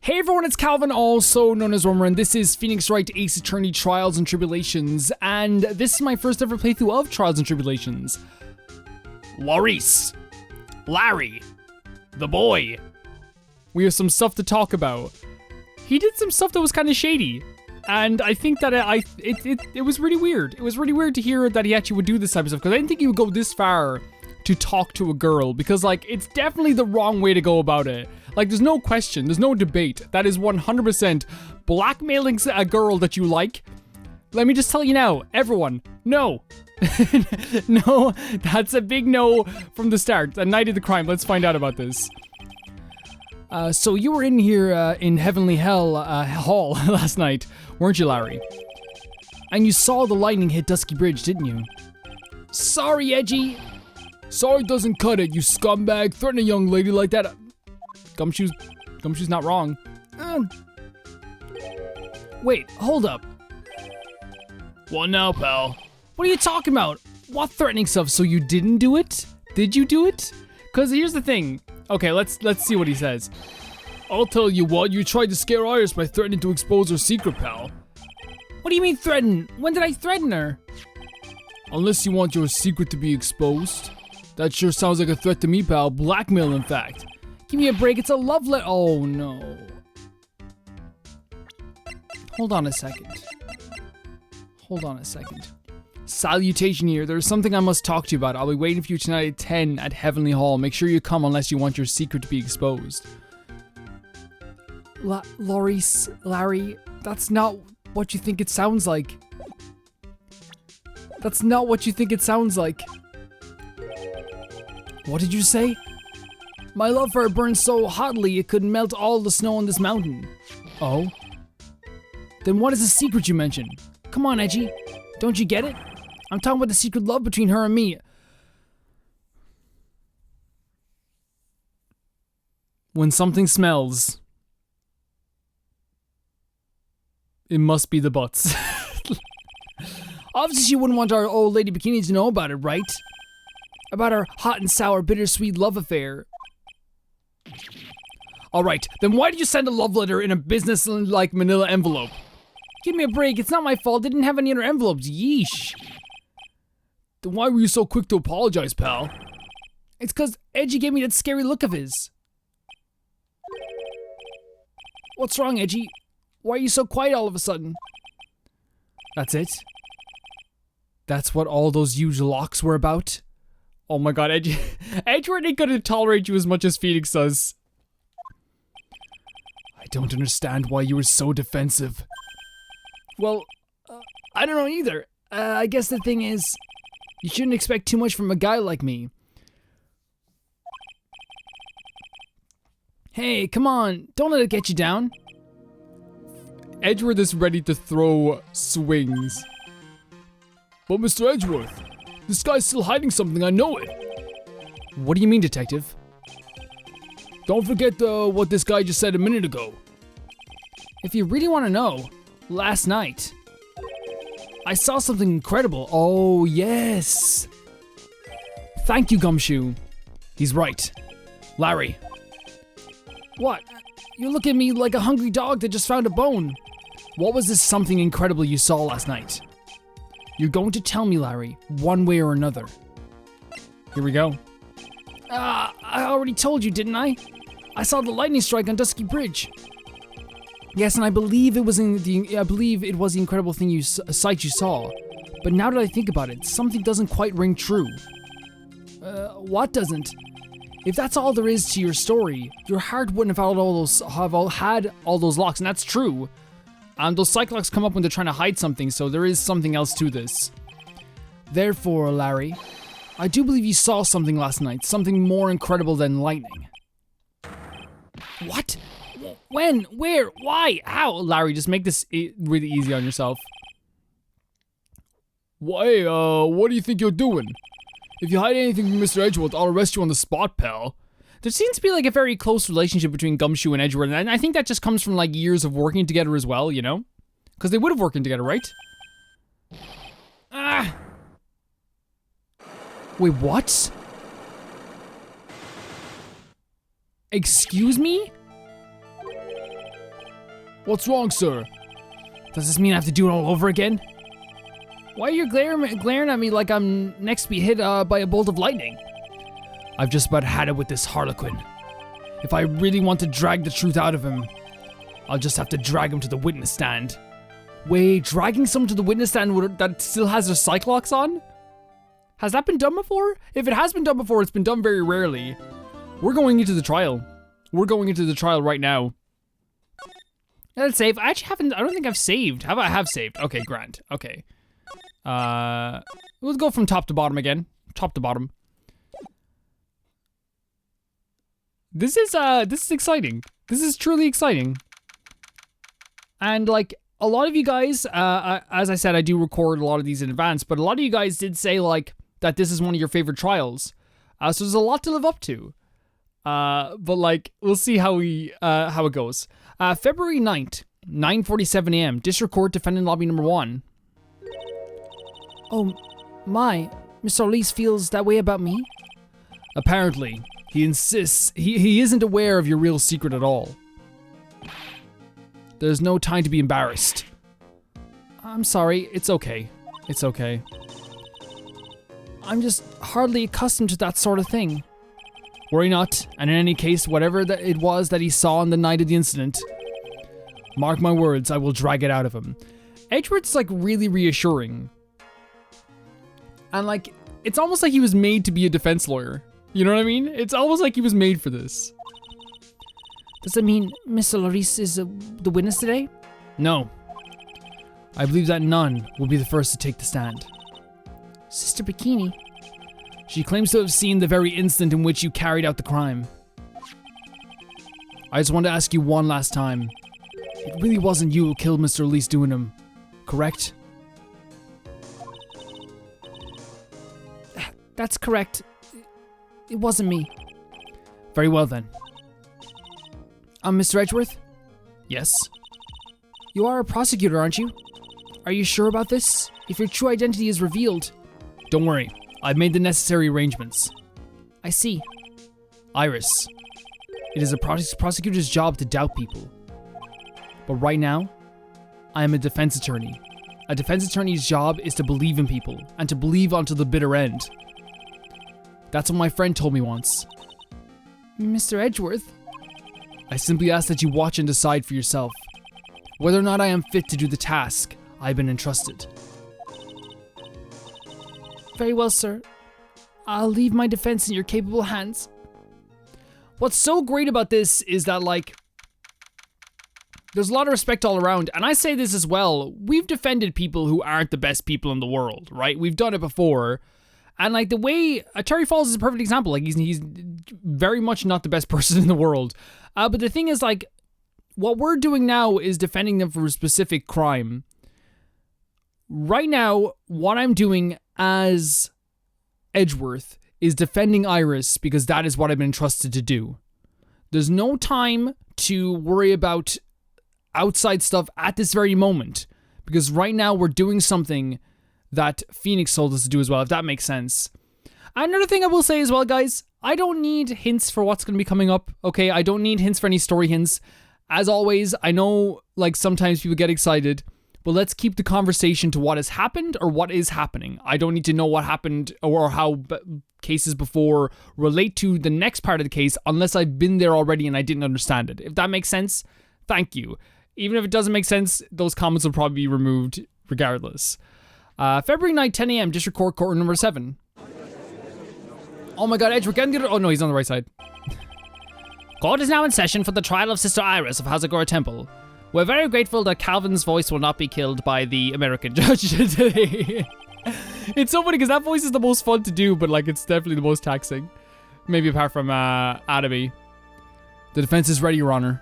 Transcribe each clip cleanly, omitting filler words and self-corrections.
Hey everyone, it's Calvin, also known as Romer, and this is Phoenix Wright Ace Attorney Trials and Tribulations, and this is my first ever playthrough of Trials and Tribulations. Larry, the boy. We have some stuff to talk about. He did some stuff that was kind of shady, and I think that it was really weird. It was really weird to hear that he actually would do this type of stuff, because I didn't think he would go this far to talk to a girl, because like, it's definitely the wrong way to go about it. Like, there's no question, there's no debate. That is 100% blackmailing a girl that you like. Let me just tell you now, everyone, no. No, that's a big no from the start. The night of the crime, let's find out about this. So you were in here in Heavenly Hell Hall last night, weren't you, Larry? And you saw the lightning hit Dusky Bridge, didn't you? Sorry, Edgy. Sorry doesn't cut it, you scumbag. Threaten a young lady like that. Gumshoe's not wrong. Wait, hold up. What now, pal? What are you talking about? What threatening stuff? So you didn't do it? Did you do it? Cause here's the thing. Okay, let's see what he says. I'll tell you what, you tried to scare Iris by threatening to expose her secret, pal. What do you mean threaten? When did I threaten her? Unless you want your secret to be exposed. That sure sounds like a threat to me, pal. Blackmail, in fact. Give me a break, it's a love letter. Oh no. Hold on a second. Salutation here, there's something I must talk to you about. I'll be waiting for you tonight at 10 at Heavenly Hall. Make sure you come unless you want your secret to be exposed. Larry, that's not what you think it sounds like. That's not what you think it sounds like. What did you say? My love for her burned so hotly it could melt all the snow on this mountain. Oh? Then what is the secret you mentioned? Come on, Edgy. Don't you get it? I'm talking about the secret love between her and me. When something smells, it must be the butts. Obviously she wouldn't want our old lady bikini to know about it, right? About our hot and sour bittersweet love affair. Alright, then why did you send a love letter in a business-like manila envelope? Give me a break, it's not my fault, I didn't have any other envelopes, yeesh. Then why were you so quick to apologize, pal? It's cause Edgy gave me that scary look of his. What's wrong, Edgy? Why are you so quiet all of a sudden? That's it? That's what all those huge locks were about? Oh my god, Edgeworth ain't gonna tolerate you as much as Phoenix does. I don't understand why you were so defensive. Well, I don't know either. I guess the thing is, you shouldn't expect too much from a guy like me. Hey, come on, don't let it get you down. Edgeworth is ready to throw swings. But Mr. Edgeworth, this guy's still hiding something, I know it. What do you mean, detective? Don't forget what this guy just said a minute ago. If you really want to know, last night, I saw something incredible. Oh, yes. Thank you, Gumshoe. He's right. Larry. What? You look at me like a hungry dog that just found a bone. What was this something incredible you saw last night? You're going to tell me, Larry, one way or another. Here we go. I already told you, didn't I? I saw the lightning strike on Dusky Bridge. Yes, and I believe it was the incredible sight you saw. But now that I think about it, something doesn't quite ring true. What doesn't? If that's all there is to your story, your heart wouldn't have had all those locks, and that's true. Those cyclops come up when they're trying to hide something, so there is something else to this. Therefore, Larry, I do believe you saw something last night, something more incredible than lightning. What? When? Where? Why? How? Larry, just make this really easy on yourself. Why, what do you think you're doing? If you hide anything from Mr. Edgeworth, I'll arrest you on the spot, pal. There seems to be like a very close relationship between Gumshoe and Edgeworth, and I think that just comes from like years of working together as well, you know? Because they would have worked together, right? Wait, what? Excuse me? What's wrong, sir? Does this mean I have to do it all over again? Why are you glaring at me like I'm next to be hit by a bolt of lightning? I've just about had it with this Harlequin. If I really want to drag the truth out of him, I'll just have to drag him to the witness stand. Wait, dragging someone to the witness stand that still has their Cyclops on? Has that been done before? If it has been done before, it's been done very rarely. We're going into the trial. We're going into the trial right now. Let's save. I don't think I've saved. How about I have saved? Okay, grand. Okay. We'll go from top to bottom again. Top to bottom. This is exciting. This is truly exciting. And like, a lot of you guys, as I said, I do record a lot of these in advance, but a lot of you guys did say like that this is one of your favorite trials. So there's a lot to live up to. But like, we'll see how it goes. February 9th, 9:47 a.m. District Court, defendant lobby number 1. Oh my, Mr. Elise feels that way about me? Apparently, he insists he isn't aware of your real secret at all. There's no time to be embarrassed. I'm sorry, it's okay. It's okay. I'm just hardly accustomed to that sort of thing. Worry not, and in any case, whatever that it was that he saw on the night of the incident, mark my words, I will drag it out of him. Edgeworth's like really reassuring. And like, it's almost like he was made to be a defense lawyer. You know what I mean? It's almost like he was made for this. Does that mean Mr. Larice is the witness today? No. I believe that none will be the first to take the stand. Sister Bikini? She claims to have seen the very instant in which you carried out the crime. I just want to ask you one last time. It really wasn't you who killed Mr. Elise Duinham, correct? That's correct. It wasn't me. Very well then. Mr. Edgeworth? Yes? You are a prosecutor, aren't you? Are you sure about this? If your true identity is revealed... Don't worry. I've made the necessary arrangements. I see. Iris, it is a prosecutor's job to doubt people. But right now, I am a defense attorney. A defense attorney's job is to believe in people, and to believe until the bitter end. That's what my friend told me once. Mr. Edgeworth? I simply ask that you watch and decide for yourself whether or not I am fit to do the task I've been entrusted. Very well, sir. I'll leave my defense in your capable hands. What's so great about this is that, like, there's a lot of respect all around, and I say this as well. We've defended people who aren't the best people in the world, right? We've done it before. And like the way Terry Falls is a perfect example. Like he's very much not the best person in the world. But the thing is, like, what we're doing now is defending them for a specific crime. Right now, what I'm doing as Edgeworth is defending Iris because that is what I've been entrusted to do. There's no time to worry about outside stuff at this very moment because right now we're doing something that Phoenix told us to do as well, if that makes sense. Another thing I will say as well, guys, I don't need hints for what's going to be coming up, okay? I don't need hints for any story hints. As always, I know, like, sometimes people get excited, but let's keep the conversation to what has happened or what is happening. I don't need to know what happened or how cases before relate to the next part of the case unless I've been there already and I didn't understand it. If that makes sense, thank you. Even if it doesn't make sense, those comments will probably be removed regardless. February 9th, 10 a.m., District Court, Court number 7. Oh my god, Edge, we're getting good. Oh no, he's on the right side. Court is now in session for the trial of Sister Iris of Hazagora Temple. We're very grateful that Calvin's voice will not be killed by the American judge today. It's so funny because that voice is the most fun to do, but like it's definitely the most taxing. Maybe apart from Atomy. The defense is ready, Your Honor.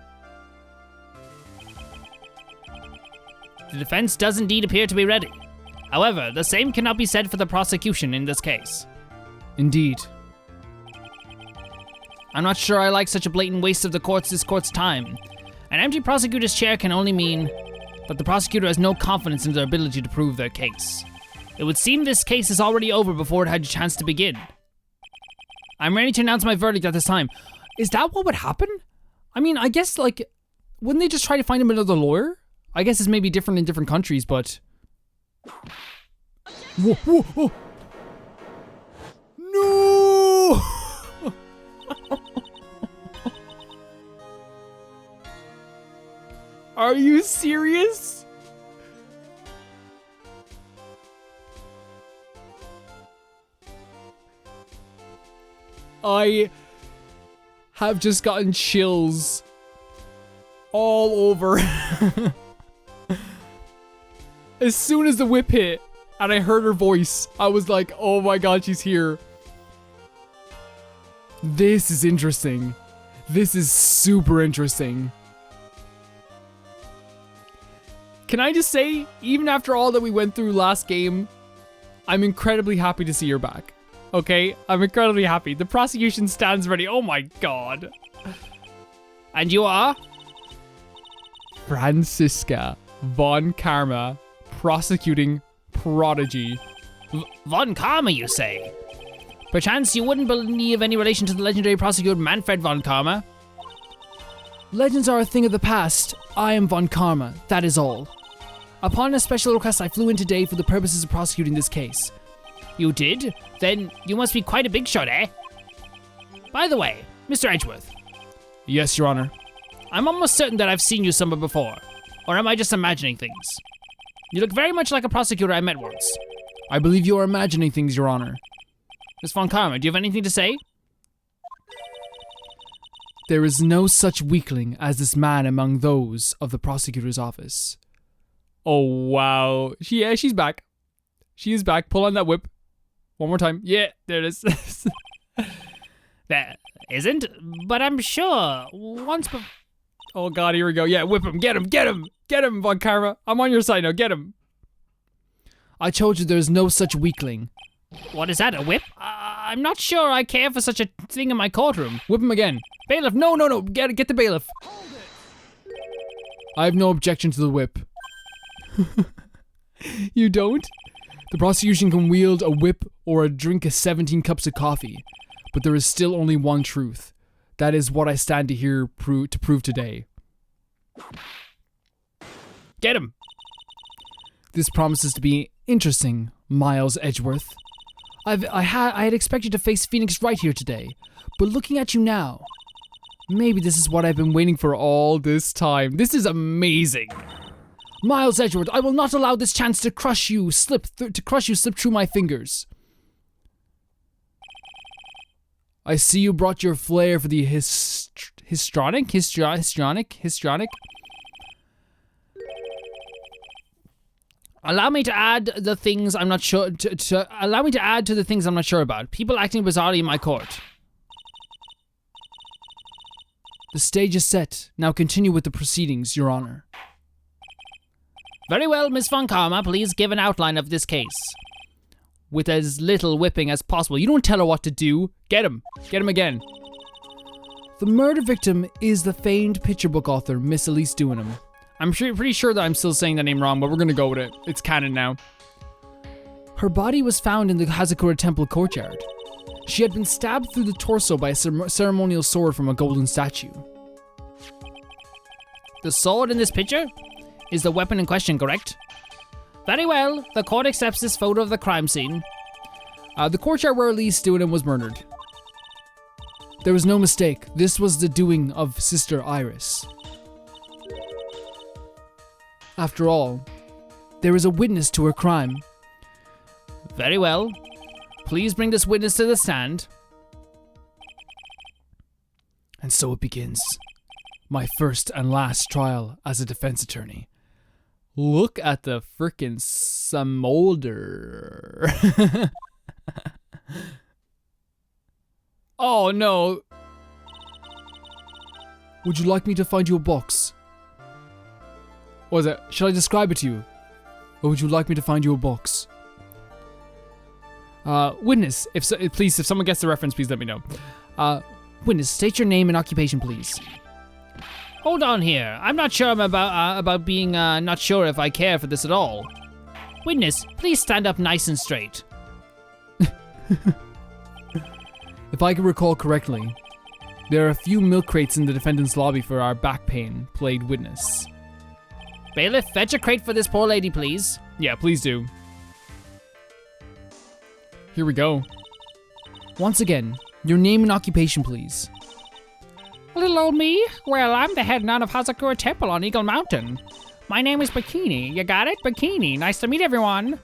The defense does indeed appear to be ready. However, the same cannot be said for the prosecution in this case. Indeed. I'm not sure I like such a blatant waste of this court's time. An empty prosecutor's chair can only mean that the prosecutor has no confidence in their ability to prove their case. It would seem this case is already over before it had a chance to begin. I'm ready to announce my verdict at this time. Is that what would happen? I mean, I guess, like, wouldn't they just try to find him another lawyer? I guess it's maybe different in different countries, but... Whoa, whoa, whoa. No! Are you serious? I have just gotten chills all over. As soon as the whip hit and I heard her voice, I was like, oh my god, she's here. This is interesting. This is super interesting. Can I just say, even after all that we went through last game, I'm incredibly happy to see her back. Okay? I'm incredibly happy. The prosecution stands ready. Oh my god. And you are? Franziska von Karma, prosecuting prodigy. Von Karma, you say? Perchance you wouldn't believe any relation to the legendary prosecutor Manfred von Karma? Legends are a thing of the past. I am von Karma, that is all. Upon a special request, I flew in today for the purposes of prosecuting this case. You did? Then you must be quite a big shot, eh? By the way, Mr. Edgeworth. Yes, Your Honor. I'm almost certain that I've seen you somewhere before. Or am I just imagining things? You look very much like a prosecutor I met once. I believe you are imagining things, Your Honor. Miss von Karma, do you have anything to say? There is no such weakling as this man among those of the prosecutor's office. Oh, wow. She's back. She is back. Pull on that whip. One more time. Yeah, there it is. That isn't, but I'm sure once before... Oh god, here we go. Yeah, whip him. Get him. Get him. Get him, von Karma. I'm on your side now. Get him. I told you there's no such weakling. What is that, a whip? I'm not sure I care for such a thing in my courtroom. Whip him again. Bailiff, no. Get the bailiff. I have no objection to the whip. You don't? The prosecution can wield a whip or drink 17 cups of coffee, but there is still only one truth. That is what I stand to here to prove today. Get him. This promises to be interesting, Miles Edgeworth. I had expected to face Phoenix Wright here today, but looking at you now, maybe this is what I've been waiting for all this time. This is amazing. Miles Edgeworth, I will not allow this chance to crush you slip through my fingers. I see you brought your flair for the histrionic. Allow me to add the things I'm not sure. Allow me to add to the things I'm not sure about. People acting bizarrely in my court. The stage is set. Now continue with the proceedings, Your Honor. Very well, Miss von Karma. Please give an outline of this case. With as little whipping as possible. You don't tell her what to do. Get him. Get him again. The murder victim is the famed picture book author, Miss Elise Duinham. I'm pretty sure that I'm still saying that name wrong, but we're gonna go with it. It's canon now. Her body was found in the Hazakura Temple courtyard. She had been stabbed through the torso by a ceremonial sword from a golden statue. The sword in this picture is the weapon in question, correct? Very well, the court accepts this photo of the crime scene. The courtyard where Elise Duinham was murdered. There was no mistake. This was the doing of Sister Iris. After all, there is a witness to her crime. Very well. Please bring this witness to the stand. And so it begins. My first and last trial as a defense attorney. Look at the frickin' smolder. Oh no. Would you like me to find you a box? What was it? Should I describe it to you? Or would you like me to find you a box? Witness, if someone gets the reference, please let me know. Witness, state your name and occupation, please. Hold on here. I'm not sure about being not sure if I care for this at all. Witness, please stand up nice and straight. If I can recall correctly, There are a few milk crates in the defendant's lobby for our back pain, played witness. Bailiff, fetch a crate for this poor lady, please. Yeah, please do. Here we go. Once again, your name and occupation, please. Little old me? Well, I'm the head nun of Hazakura Temple on Eagle Mountain. My name is Bikini. You got it? Bikini. Nice to meet everyone.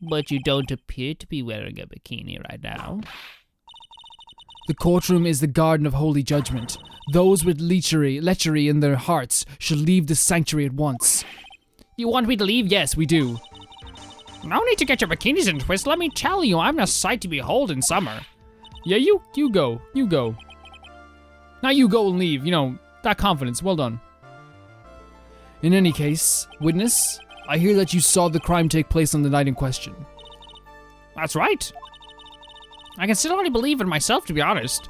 But you don't appear to be wearing a bikini right now. The courtroom is the garden of holy judgment. Those with lechery in their hearts should leave the sanctuary at once. You want me to leave? Yes, we do. No need to get your bikinis in a twist. Let me tell you, I'm a sight to behold in summer. Yeah, you go. You go. Now you go and leave. You know, that confidence. Well done. In any case, witness, I hear that you saw the crime take place on the night in question. That's right. I can still only believe in myself, to be honest.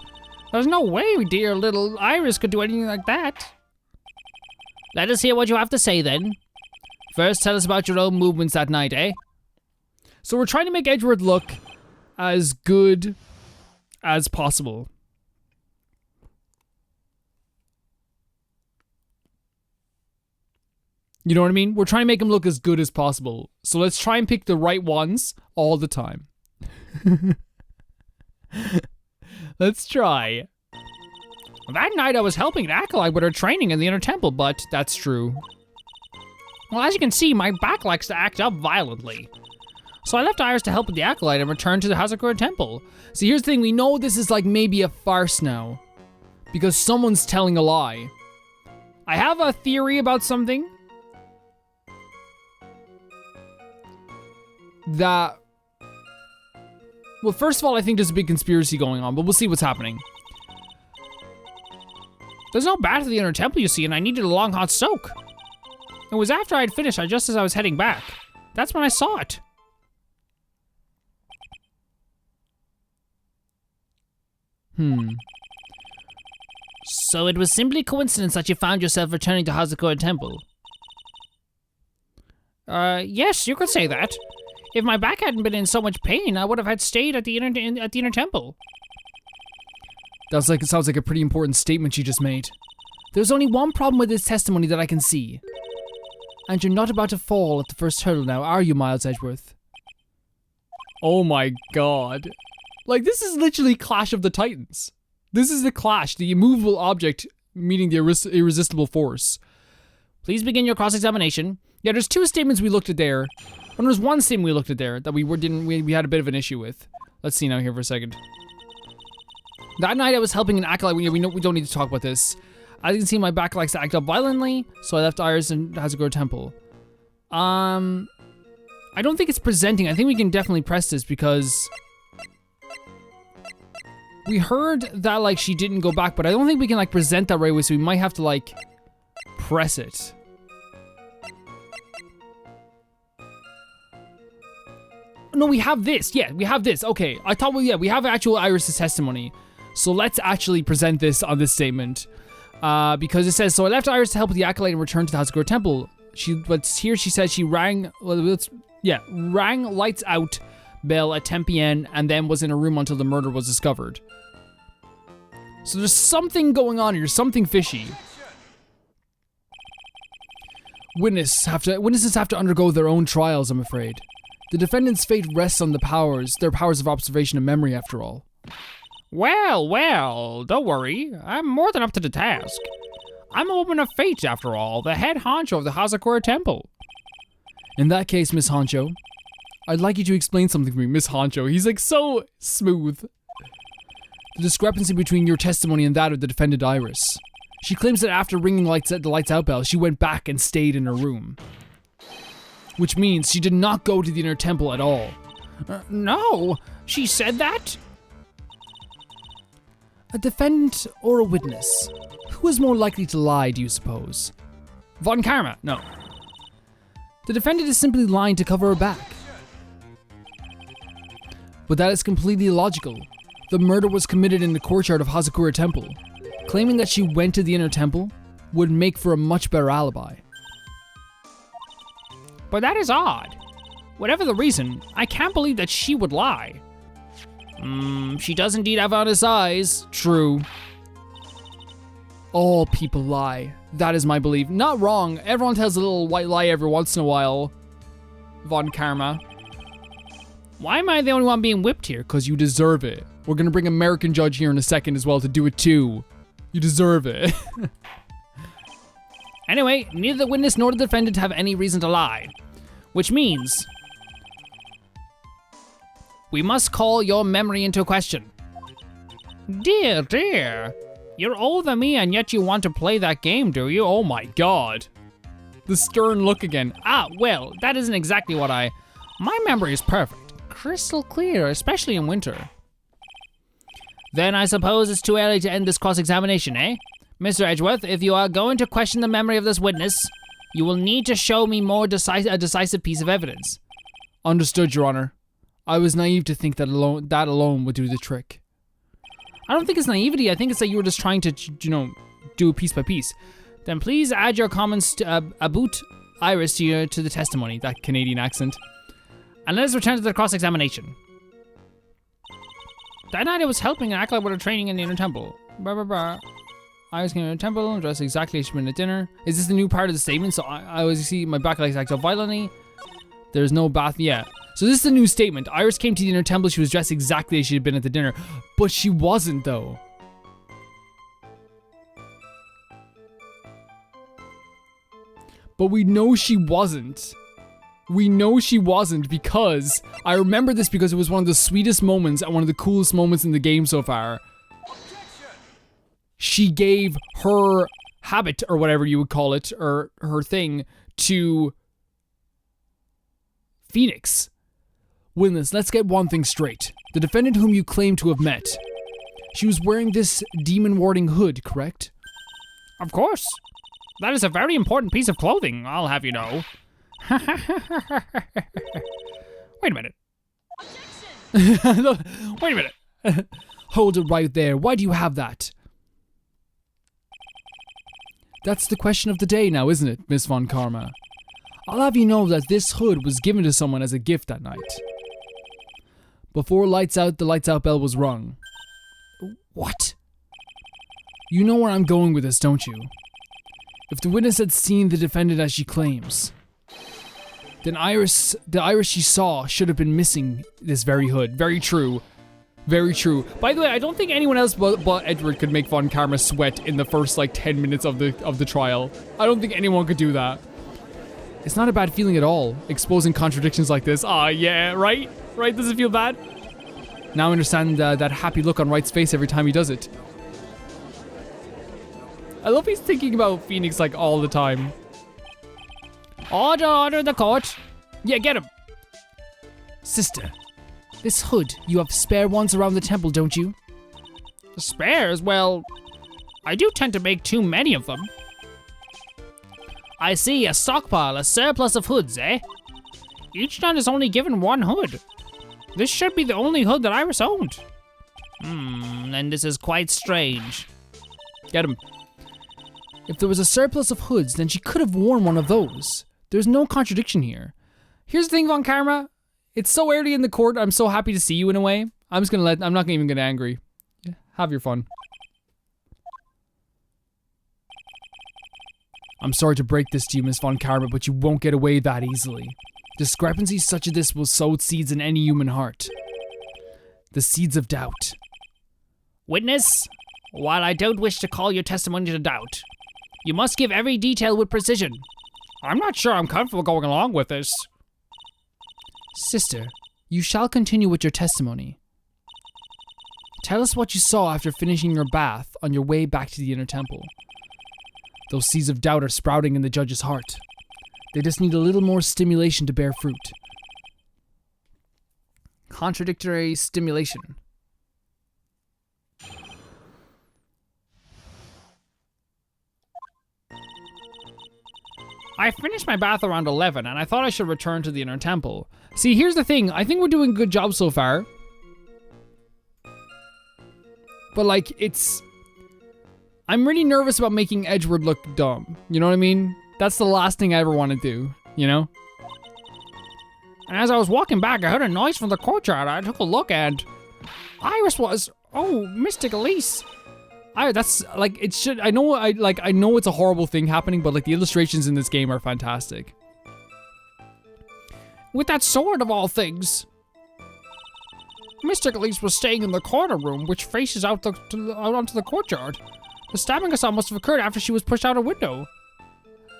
There's no way dear little Iris could do anything like that. Let us hear what you have to say, then. First, tell us about your own movements that night, eh? So we're trying to make Edgeworth look as good as possible. You know what I mean? We're trying to make him look as good as possible. So let's try and pick the right ones all the time. Let's try. That night I was helping an acolyte with her training in the inner temple, but that's true. Well, as you can see, my back likes to act up violently. So I left Iris to help with the acolyte and returned to the Hazakura Temple. See, here's the thing. We know this is like maybe a farce now. Because someone's telling a lie. I have a theory about something. That... Well, first of all, I think there's a big conspiracy going on, but we'll see what's happening. There's no bath in the inner temple, you see, and I needed a long hot soak. It was after I'd finished, just as I was heading back. That's when I saw it. So it was simply coincidence that you found yourself returning to Hazakura Temple? Yes, you could say that. If my back hadn't been in so much pain, I would have had stayed at the inner temple. It sounds like a pretty important statement you just made. There's only one problem with this testimony that I can see. And you're not about to fall at the first hurdle now, are you, Miles Edgeworth? Oh my god. Like, this is literally Clash of the Titans. This is the clash, the immovable object meeting the irresistible force. Please begin your cross-examination. Yeah, there's two statements we looked at there. And there's one statement we looked at there that we had a bit of an issue with. Let's see now here for a second. That night I was helping an acolyte. We don't need to talk about this. As you can see, my back likes to act up violently, so I left Iris and Hazakura Temple. I don't think it's presenting. I think we can definitely press this because we heard that like she didn't go back, but I don't think we can like present that right away, so we might have to like press it. No, we have this. Yeah, we have this. Okay, I thought, well, yeah, we have actual Iris' testimony. So let's actually present this on this statement. Because it says, so I left Iris to help with the acolyte and returned to the Hazakura Temple. But here she says she rang lights out bell at 10 p.m. and then was in a room until the murder was discovered. So there's something going on here, something fishy. Witnesses have to undergo their own trials, I'm afraid. The defendant's fate rests on their powers of observation and memory, after all. Well, don't worry. I'm more than up to the task. I'm a woman of fate, after all, the head honcho of the Hazakura Temple. In that case, Miss Honcho, I'd like you to explain something to me, Miss Honcho. He's like so smooth. The discrepancy between your testimony and that of the defendant Iris. She claims that after ringing the lights out bell, she went back and stayed in her room. Which means she did not go to the inner temple at all. No, she said that? A defendant or a witness? Who is more likely to lie, do you suppose? Von Karma, no. The defendant is simply lying to cover her back. But that is completely illogical. The murder was committed in the courtyard of Hazakura Temple. Claiming that she went to the inner temple would make for a much better alibi. But that is odd. Whatever the reason, I can't believe that she would lie. She does indeed have honest eyes. True. All people lie. That is my belief. Not wrong. Everyone tells a little white lie every once in a while. Von Karma. Why am I the only one being whipped here? Because you deserve it. We're gonna bring American Judge here in a second as well to do it too. You deserve it. Anyway, neither the witness nor the defendant have any reason to lie. Which means we must call your memory into question. Dear, dear. You're older than me and yet you want to play that game, do you? Oh my god. The stern look again. Well, that isn't exactly what My memory is perfect. Crystal clear, especially in winter. Then I suppose it's too early to end this cross-examination, eh? Mr. Edgeworth, if you are going to question the memory of this witness, you will need to show me a decisive piece of evidence. Understood, Your Honor. I was naive to think that alone would do the trick. I don't think it's naivety. I think it's that you were just trying to, do it piece by piece. Then please add your comments about Iris to the testimony. That Canadian accent. And let us return to the cross-examination. That night I was helping an acolyte with her training in the inner temple. Iris came to the temple, dressed exactly as she'd been at dinner. Is this the new part of the statement? So I always see my back legs act up violently. There's no bath yet. So this is the new statement. Iris came to the inner temple. She was dressed exactly as she had been at the dinner. But she wasn't, though. But we know she wasn't. We know she wasn't because I remember this because it was one of the sweetest moments and one of the coolest moments in the game so far. She gave her habit, or whatever you would call it, or her thing, to Phoenix. Witness, let's get one thing straight. The defendant whom you claim to have met, she was wearing this demon-warding hood, correct? Of course. That is a very important piece of clothing, I'll have you know. Wait a minute. Wait a minute. Hold it right there. Why do you have that? That's the question of the day now, isn't it, Miss Von Karma? I'll have you know that this hood was given to someone as a gift that night. Before lights out, the lights out bell was rung. What? You know where I'm going with this, don't you? If the witness had seen the defendant as she claims, then the Iris she saw should have been missing this very hood. Very true. Very true. By the way, I don't think anyone else but Edward could make Von Karma sweat in the first 10 minutes of the trial. I don't think anyone could do that. It's not a bad feeling at all, exposing contradictions like this. Yeah, right? Right, does it feel bad? Now I understand that happy look on Wright's face every time he does it. I love he's thinking about Phoenix all the time. Order in the court. Yeah, get him. Sister, this hood, you have spare ones around the temple, don't you? Spares? Well, I do tend to make too many of them. I see, a stockpile, a surplus of hoods, eh? Each nun is only given one hood. This should be the only hood that Iris owned. And this is quite strange. Get him. If there was a surplus of hoods, then she could have worn one of those. There's no contradiction here. Here's the thing, Von Karma. It's so early in the court, I'm so happy to see you in a way. I'm not even gonna angry. Yeah, have your fun. I'm sorry to break this to you, Miss Von Karma, but you won't get away that easily. Discrepancies such as this will sow seeds in any human heart. The seeds of doubt. Witness, while I don't wish to call your testimony to doubt, you must give every detail with precision. I'm not sure I'm comfortable going along with this. Sister, you shall continue with your testimony. Tell us what you saw after finishing your bath on your way back to the inner temple. Those seeds of doubt are sprouting in the judge's heart. They just need a little more stimulation to bear fruit. Contradictory stimulation. I finished my bath around 11 and I thought I should return to the inner temple. See, here's the thing. I think we're doing a good job so far. But I'm really nervous about making Edward look dumb. You know what I mean? That's the last thing I ever want to do, you know? And as I was walking back, I heard a noise from the courtyard. I took a look and Iris was. Oh, Mystic Elise. That's like it should. I know it's a horrible thing happening, but like the illustrations in this game are fantastic. With that sword of all things. Mystic Elise was staying in the corner room, which faces out onto the courtyard. The stabbing assault must have occurred after she was pushed out a window.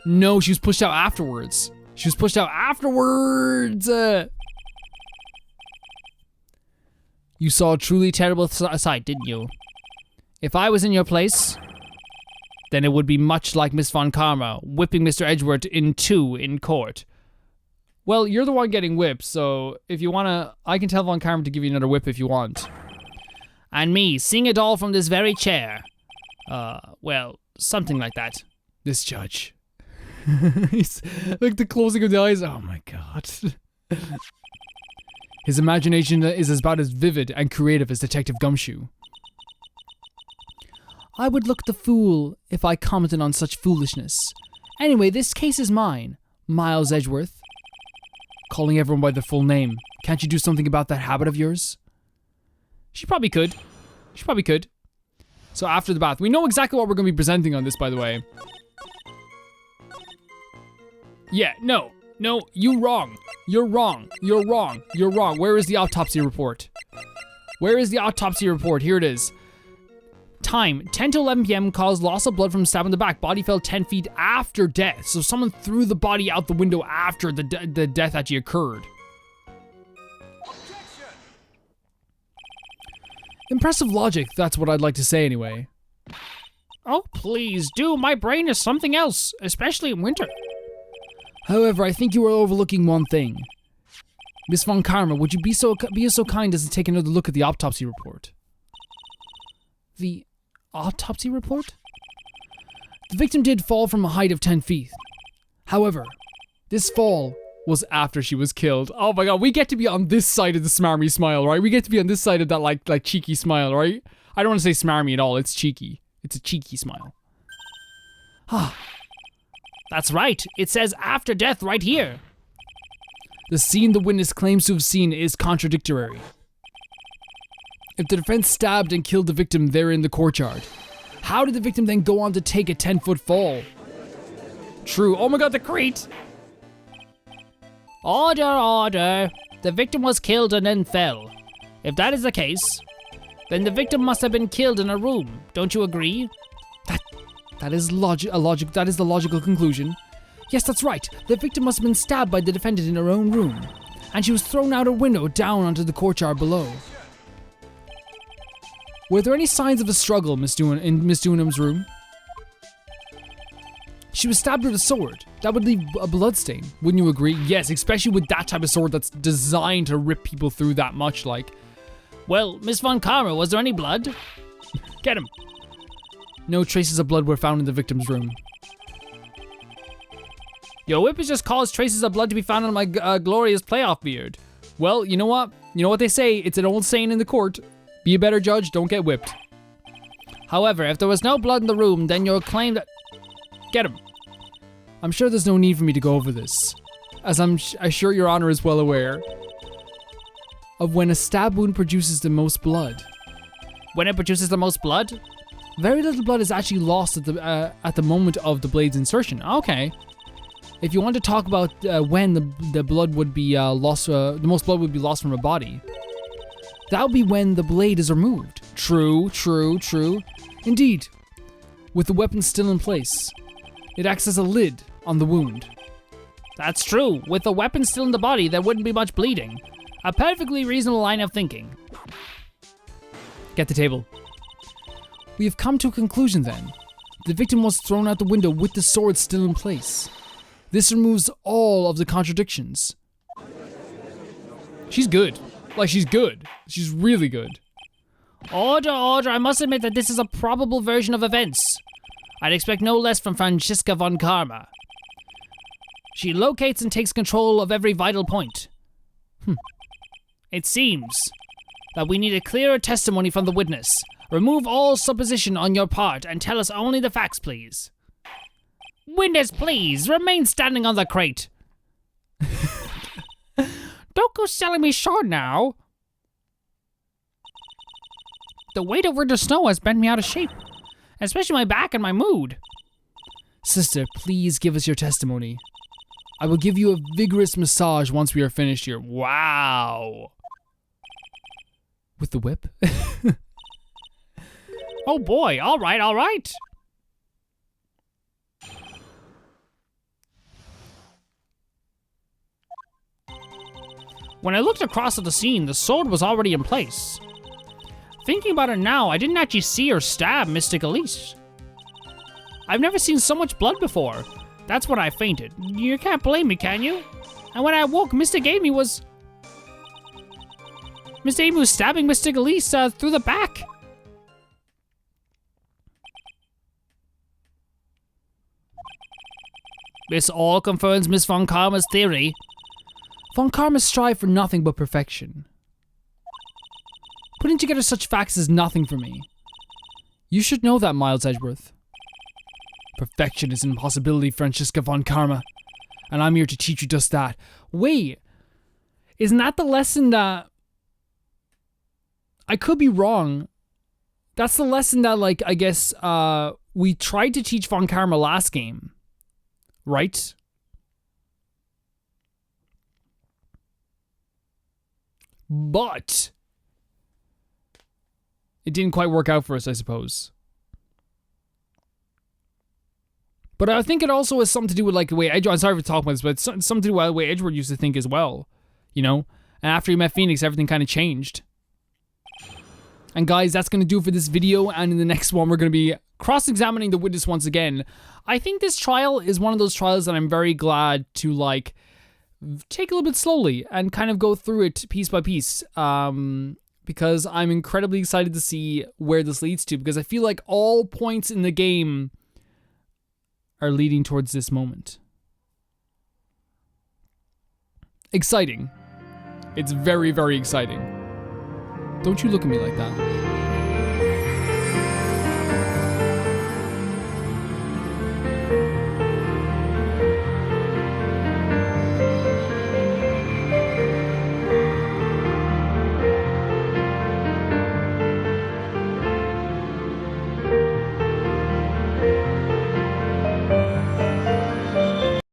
No, she was pushed out afterwards. She was pushed out afterwards. You saw a truly terrible sight, didn't you? If I was in your place, then it would be much like Miss Von Karma whipping Mr. Edgeworth in two in court. Well, you're the one getting whipped, so if you wanna, I can tell Von Karma to give you another whip if you want. And me, seeing it all from this very chair. Well, something like that. This judge. He's like the closing of the eyes. Oh my god. His imagination is about as vivid and creative as Detective Gumshoe. I would look the fool if I commented on such foolishness. Anyway, this case is mine, Miles Edgeworth. Calling everyone by their full name. Can't you do something about that habit of yours? She probably could. She probably could. So after the bath, we know exactly what we're going to be presenting on this, by the way. Yeah, no, you wrong. You're wrong. You're wrong. You're wrong. Where is the autopsy report? Where is the autopsy report? Here it is. Time, 10 to 11 p.m. caused loss of blood from stab in the back. Body fell 10 feet after death. So someone threw the body out the window after the death actually occurred. Objection! Impressive logic, that's what I'd like to say anyway. Oh, please do. My brain is something else, especially in winter. However, I think you are overlooking one thing. Miss Von Karma, would you be so kind as to take another look at the autopsy report? The autopsy report? The victim did fall from a height of 10 feet. However, this fall was after she was killed. Oh my god, we get to be on this side of the smarmy smile, right? We get to be on this side of that like cheeky smile, right? I don't want to say smarmy at all, it's cheeky. It's a cheeky smile. Ah. That's right. It says after death right here. The scene the witness claims to have seen is contradictory. If the defense stabbed and killed the victim there in the courtyard, how did the victim then go on to take a 10-foot fall? True. Oh my god, the crate! Order, order. The victim was killed and then fell. If that is the case, then the victim must have been killed in a room. Don't you agree? That is the logical conclusion. Yes, that's right. The victim must have been stabbed by the defendant in her own room, and she was thrown out a window down onto the courtyard below. Were there any signs of a struggle in Miss Dunham's room? She was stabbed with a sword. That would leave a bloodstain. Wouldn't you agree? Yes, especially with that type of sword that's designed to rip people through that much, like. Well, Miss Von Karma, was there any blood? Get him. No traces of blood were found in the victim's room. Your whip has just caused traces of blood to be found on my glorious playoff beard. Well, you know what? You know what they say? It's an old saying in the court. Be a better judge, don't get whipped. However, if there was no blood in the room, then your claim that... Get him. I'm sure there's no need for me to go over this, as I'm sure your honor is well aware of when a stab wound produces the most blood. When it produces the most blood? Very little blood is actually lost at the moment of the blade's insertion. Okay. If you want to talk about when the blood would be lost, the most blood would be lost from a body, that would be when the blade is removed. True, true, true. Indeed, with the weapon still in place, it acts as a lid on the wound. That's true. With the weapon still in the body, there wouldn't be much bleeding. A perfectly reasonable line of thinking. Get the table. We have come to a conclusion then. The victim was thrown out the window with the sword still in place. This removes all of the contradictions. She's good. Like, she's good. She's really good. Order, order. I must admit that this is a probable version of events. I'd expect no less from Franziska Von Karma. She locates and takes control of every vital point. It seems that we need a clearer testimony from the witness. Remove all supposition on your part and tell us only the facts, please. Witness, please, remain standing on the crate. Don't go selling me short now. The weight over the snow has bent me out of shape, especially my back and my mood. Sister, please give us your testimony. I will give you a vigorous massage once we are finished here. Wow. With the whip? Oh boy, all right, all right. When I looked across at the scene, the sword was already in place. Thinking about it now, I didn't actually see her stab Mystic Elise. I've never seen so much blood before. That's when I fainted. You can't blame me, can you? And when I woke, Mystic Amy was stabbing Mystic Elise through the back. This all confirms Miss Von Karma's theory. Von Karma strive for nothing but perfection. Putting together such facts is nothing for me. You should know that, Miles Edgeworth. Perfection is an impossibility, Francisca Von Karma. And I'm here to teach you just that. Wait, isn't that the lesson that... I could be wrong. That's the lesson that, like, I guess, we tried to teach Von Karma last game. Right? But it didn't quite work out for us, I suppose. But I think it also has something to do with, like, the way Edgeworth, I'm sorry for talking about this, but it's something to do with the way Edgeworth used to think as well. You know? And after he met Phoenix, everything kind of changed. And guys, that's going to do it for this video. And in the next one, we're going to be cross-examining the witness once again. I think this trial is one of those trials that I'm very glad to, like, take a little bit slowly and kind of go through it piece by piece. Because I'm incredibly excited to see where this leads to. Because I feel like all points in the game are leading towards this moment. Exciting. It's very, very exciting. Don't you look at me like that.